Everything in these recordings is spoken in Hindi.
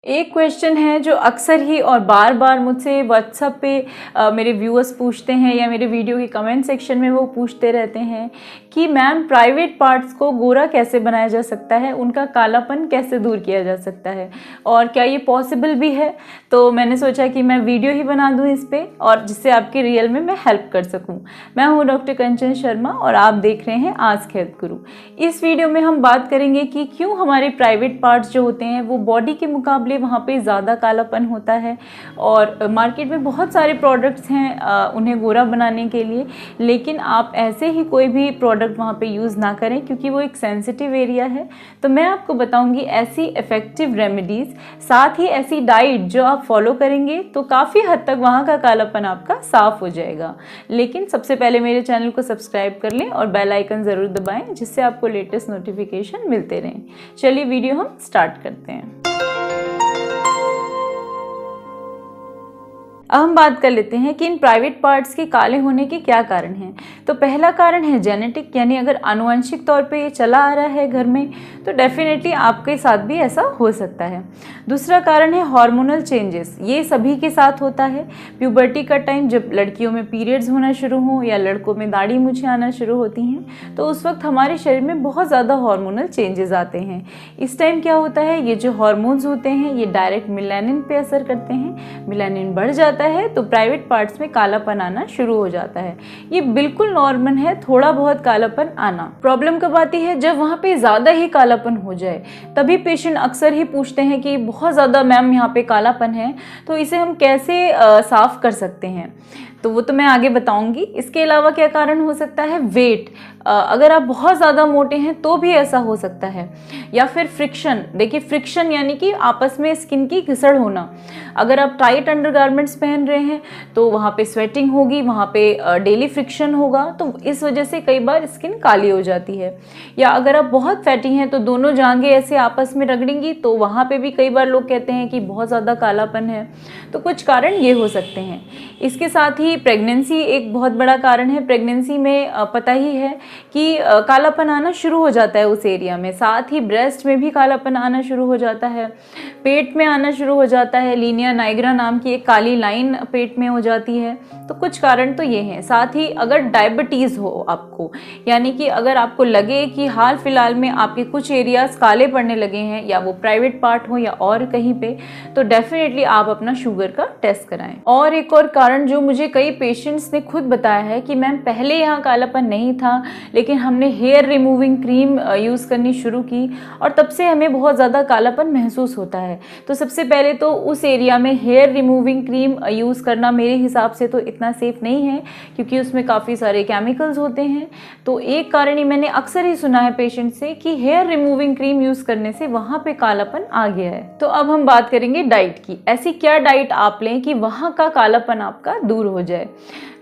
एक क्वेश्चन है जो अक्सर ही और बार बार मुझसे व्हाट्सएप पे मेरे व्यूअर्स पूछते हैं या मेरे वीडियो के कमेंट सेक्शन में वो पूछते रहते हैं कि मैम प्राइवेट पार्ट्स को गोरा कैसे बनाया जा सकता है, उनका कालापन कैसे दूर किया जा सकता है और क्या ये पॉसिबल भी है। तो मैंने सोचा कि मैं वीडियो ही बना दूं इस पर और जिससे आपकी रियल में मैं हेल्प कर सकूं। मैं हूं डॉक्टर कंचन शर्मा और आप देख रहे हैं आस्क हेल्थ गुरु। इस वीडियो में हम बात करेंगे कि क्यों हमारे प्राइवेट पार्ट्स जो होते हैं वो बॉडी के मुकाबले वहाँ पे ज़्यादा कालापन होता है। और मार्केट में बहुत सारे प्रोडक्ट्स हैं उन्हें गोरा बनाने के लिए, लेकिन आप ऐसे ही कोई भी प्रोडक्ट वहाँ पे यूज़ ना करें क्योंकि वो एक सेंसिटिव एरिया है। तो मैं आपको बताऊंगी ऐसी इफ़ेक्टिव रेमेडीज़, साथ ही ऐसी डाइट जो आप फॉलो करेंगे तो काफ़ी हद तक वहाँ का कालापन आपका साफ़ हो जाएगा। लेकिन सबसे पहले मेरे चैनल को सब्सक्राइब कर लें और बेल आइकन ज़रूर दबाएं जिससे आपको लेटेस्ट नोटिफिकेशन मिलते रहें। चलिए वीडियो हम स्टार्ट करते हैं। अब हम बात कर लेते हैं कि इन प्राइवेट पार्ट्स के काले होने के क्या कारण हैं। तो पहला कारण है जेनेटिक, यानी अगर आनुवंशिक तौर पे ये चला आ रहा है घर में तो डेफिनेटली आपके साथ भी ऐसा हो सकता है। दूसरा कारण है हार्मोनल चेंजेस, ये सभी के साथ होता है। प्यूबर्टी का टाइम, जब लड़कियों में पीरियड्स होना शुरू हो या लड़कों में दाढ़ी मूछें आना शुरू होती हैं तो उस वक्त हमारे शरीर में बहुत ज़्यादा हार्मोनल चेंजेस आते हैं। इस टाइम क्या होता है, ये जो हार्मोन्स होते हैं ये डायरेक्ट मेलानिन पे असर करते हैं। मेलानिन बढ़ जाता है तो प्राइवेट पार्ट्स में कालापन आना शुरू हो जाता है। ये बिल्कुल नॉर्मल है थोड़ा बहुत कालापन आना। प्रॉब्लम कब आती है, जब वहाँ पे ज़्यादा ही कालापन हो जाए। तभी पेशेंट अक्सर ही पूछते हैं कि बहुत ज़्यादा मैम यहाँ पे कालापन है तो इसे हम कैसे साफ कर सकते हैं। तो वो तो मैं आगे बताऊंगी। इसके अलावा क्या कारण हो सकता है, वेट, अगर आप बहुत ज़्यादा मोटे हैं तो भी ऐसा हो सकता है। या फिर फ्रिक्शन, देखिए फ्रिक्शन यानी कि आपस में स्किन की घिसड़ होना। अगर आप टाइट अंडरगारमेंट्स पहन रहे हैं तो वहाँ पे स्वेटिंग होगी, वहाँ पे डेली फ्रिक्शन होगा तो इस वजह से कई बार स्किन काली हो जाती है। या अगर आप बहुत फैटी हैं तो दोनों जांघें ऐसे आपस में रगड़ेंगी तो वहाँ पे भी कई बार लोग कहते हैं कि बहुत ज़्यादा कालापन है। तो कुछ कारण ये हो सकते हैं। इसके साथ ही प्रेगनेंसी एक बहुत बड़ा कारण है। प्रेगनेंसी में पता ही है कि कालापन आना शुरू हो जाता है उस एरिया में। साथ ही ब्रेस्ट में भी कालापन आना शुरू हो जाता है, पेट में आना शुरू हो जाता है। लीनिया नाइग्रा नाम की एक काली लाइन पेट में हो जाती है। तो कुछ कारण तो ये हैं। साथ ही अगर डायबिटीज़ हो आपको, यानी कि अगर आपको लगे कि हाल फिलहाल में आपके कुछ एरियाज काले पड़ने लगे हैं या वो प्राइवेट पार्ट हो या और कहीं पे, तो डेफिनेटली आप अपना शुगर का टेस्ट कराएं। और एक और कारण जो मुझे कई पेशेंट्स ने खुद बताया है कि मैम पहले यहाँ कालापन नहीं था लेकिन हमने हेयर रिमूविंग क्रीम यूज़ करनी शुरू की और तब से हमें बहुत ज़्यादा कालापन महसूस होता है। तो सबसे पहले तो उस एरिया में हेयर रिमूविंग क्रीम यूज़ करना मेरे हिसाब से तो इतना सेफ नहीं है क्योंकि उसमें काफ़ी सारे केमिकल्स होते हैं। तो एक कारण ही मैंने अक्सर ही सुना है पेशेंट से कि हेयर रिमूविंग क्रीम यूज़ करने से वहाँ पे कालापन आ गया है। तो अब हम बात करेंगे डाइट की। ऐसी क्या डाइट आप लें कि वहाँ का कालापन आपका दूर हो जाए।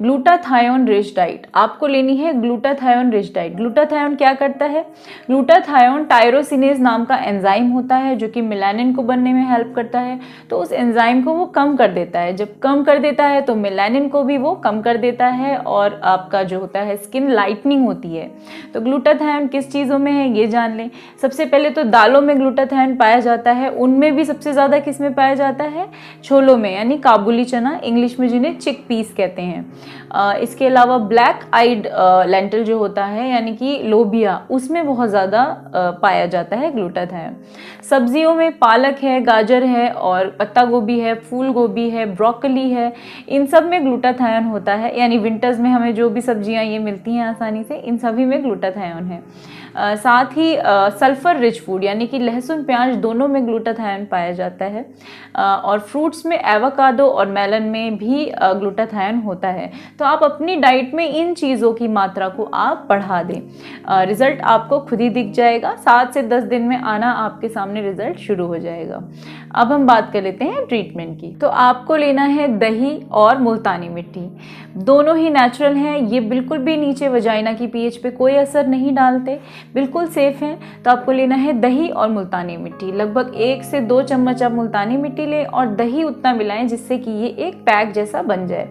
ग्लूटाथायोन रिच डाइट आपको लेनी है। ग्लूटाथायोन रिच डाइट, ग्लूटाथायोन क्या करता है, ग्लूटाथायोन टायरोसिनेज नाम का एंजाइम होता है जो कि मेलानिन को बनने में हेल्प करता है। तो उस एंजाइम को वो कम कर देता है। जब कम कर देता है तो मेलानिन को भी वो कम कर देता है और आपका जो होता है स्किन लाइटनिंग होती है। तो ग्लूटाथायोन किस चीज़ों में है ये जान लें। सबसे पहले तो दालों में ग्लूटाथायोन पाया जाता है, उनमें भी सबसे ज़्यादा किस में पाया जाता है, छोलों में, यानी काबुली चना इंग्लिश में जिन्हें चिक पीस कहते हैं। इसके अलावा ब्लैक आइड लेंटिल जो होता है यानी कि लोबिया, उसमें बहुत ज़्यादा पाया जाता है ग्लूटाथायोन। सब्जियों में पालक है, गाजर है और पत्ता गोभी है, फूल गोभी है, ब्रोकली है, इन सब में ग्लूटाथायोन होता है। यानी विंटर्स में हमें जो भी सब्जियां ये मिलती हैं आसानी से, इन सभी में ग्लूटाथायोन है। साथ ही सल्फर रिच फूड यानी कि लहसुन प्याज दोनों में ग्लूटाथायोन पाया जाता है। और फ्रूट्स में एवोकाडो और मेलन में भी ग्लूटाथायोन होता है। तो आप अपनी डाइट में इन चीज़ों की मात्रा को आप बढ़ा दें, रिजल्ट आपको खुद ही दिख जाएगा। 7 से 10 दिन में आना आपके सामने रिजल्ट शुरू हो जाएगा। अब हम बात कर लेते हैं ट्रीटमेंट की। तो आपको लेना है दही और मुल्तानी मिट्टी, दोनों ही नेचुरल हैं। ये बिल्कुल भी नीचे वजाइना की पीएच पे कोई असर नहीं डालते, बिल्कुल सेफ हैं। तो आपको लेना है दही और मुल्तानी मिट्टी। लगभग 1 से 2 चम्मच आप मुल्तानी मिट्टी लें और दही उतना मिलाएं जिससे कि ये एक पैक जैसा बन जाए।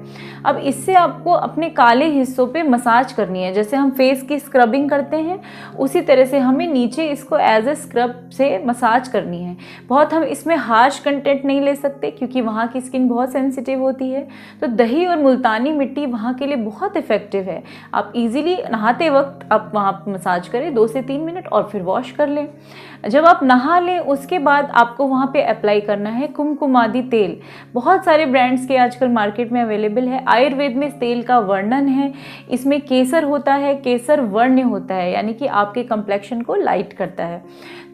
अब इससे आपको अपने काले हिस्सों पे मसाज करनी है। जैसे हम फेस की स्क्रबिंग करते हैं उसी तरह से हमें नीचे इसको एज ए स्क्रब से मसाज करनी है। बहुत हम इसमें हार्श कंटेंट नहीं ले सकते क्योंकि वहाँ की स्किन बहुत सेंसिटिव होती है। तो दही और मुल्तानी मिट्टी वहाँ के लिए बहुत इफ़ेक्टिव है। आप इजीली नहाते वक्त आप वहाँ मसाज करें 2 से 3 मिनट और फिर वॉश कर लें। जब आप नहा लें उसके बाद आपको वहाँ पे अप्लाई करना है कुमकुमादी तेल। बहुत सारे ब्रांड्स के आजकल मार्केट में अवेलेबल है। आयुर्वेद में इस तेल का वर्णन है। इसमें केसर होता है, केसर वर्ण होता है, यानी कि आपके कंप्लेक्शन को लाइट करता है।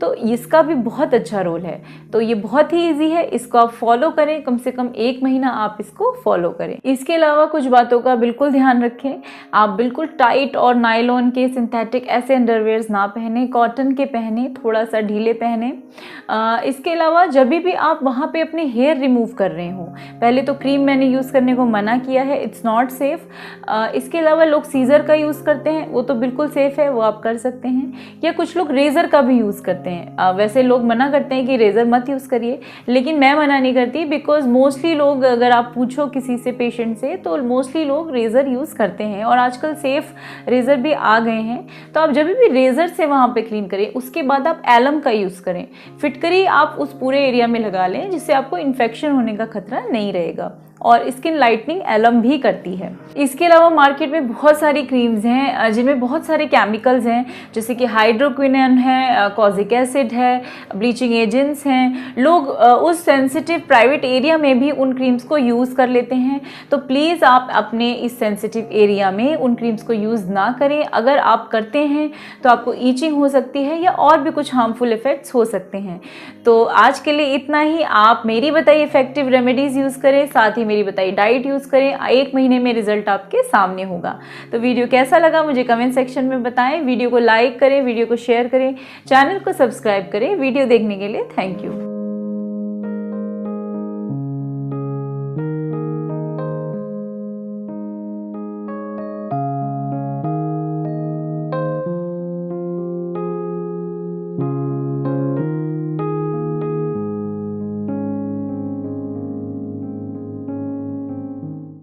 तो इसका भी बहुत अच्छा रोल है। तो ये बहुत ही ईजी है, इसको आप फॉलो करें, कम से कम 1 महीना आप इसको फॉलो करें। इसके अलावा कुछ बातों का बिल्कुल ध्यान रखें। आप बिल्कुल टाइट और नायलॉन के सिंथेटिक ऐसे अंडरवेयर्स ना पहने, कॉटन के पहने, थोड़ा सा ढीले पहने। इसके अलावा जब भी आप वहाँ पे अपने हेयर रिमूव कर रहे हो, पहले तो क्रीम मैंने यूज़ करने को मना किया है, इट्स नॉट सेफ़। इसके अलावा लोग सीज़र का यूज़ करते हैं, वो तो बिल्कुल सेफ़ है, वो आप कर सकते हैं। या कुछ लोग रेज़र का भी यूज़ करते हैं। वैसे लोग मना करते हैं कि रेज़र मत यूज़ करिए, लेकिन मैं मना नहीं करती, बिकॉज मोस्टली लोग, अगर आप पूछो किसी से, पेशेंट से, तो मोस्टली लोग रेज़र यूज़ करते हैं और आजकल सेफ़ रेज़र भी आ गए हैं। तो आप जब भी रेज़र से वहाँ पे क्लीन करें, उसके बाद आप एलम का यूज़ करें। फिटकरी आप उस पूरे एरिया में लगा लें जिससे आपको इन्फेक्शन होने का खतरा नहीं रहेगा। और स्किन लाइटनिंग एलम भी करती है। इसके अलावा मार्केट में बहुत सारी क्रीम्स हैं जिनमें बहुत सारे केमिकल्स हैं, जैसे कि हाइड्रोक्विनोन है, कॉजिक एसिड है, ब्लीचिंग एजेंट्स हैं। लोग उस सेंसिटिव प्राइवेट एरिया में भी उन क्रीम्स को यूज़ कर लेते हैं। तो प्लीज़ आप अपने इस सेंसिटिव एरिया में उन क्रीम्स को यूज़ ना करें। अगर आप करते हैं तो आपको ईचिंग हो सकती है या और भी कुछ हार्मफुल इफ़ेक्ट्स हो सकते हैं। तो आज के लिए इतना ही। आप मेरी बताई इफ़ेक्टिव रेमेडीज़ यूज़ करें, साथ ही मेरी बताई डाइट यूज़ करें। 1 महीने में रिजल्ट आपके सामने होगा। तो वीडियो कैसा लगा मुझे कमेंट सेक्शन में बताएं। वीडियो को लाइक करें, वीडियो को शेयर करें, चैनल को सब्सक्राइब करें। वीडियो देखने के लिए थैंक यू।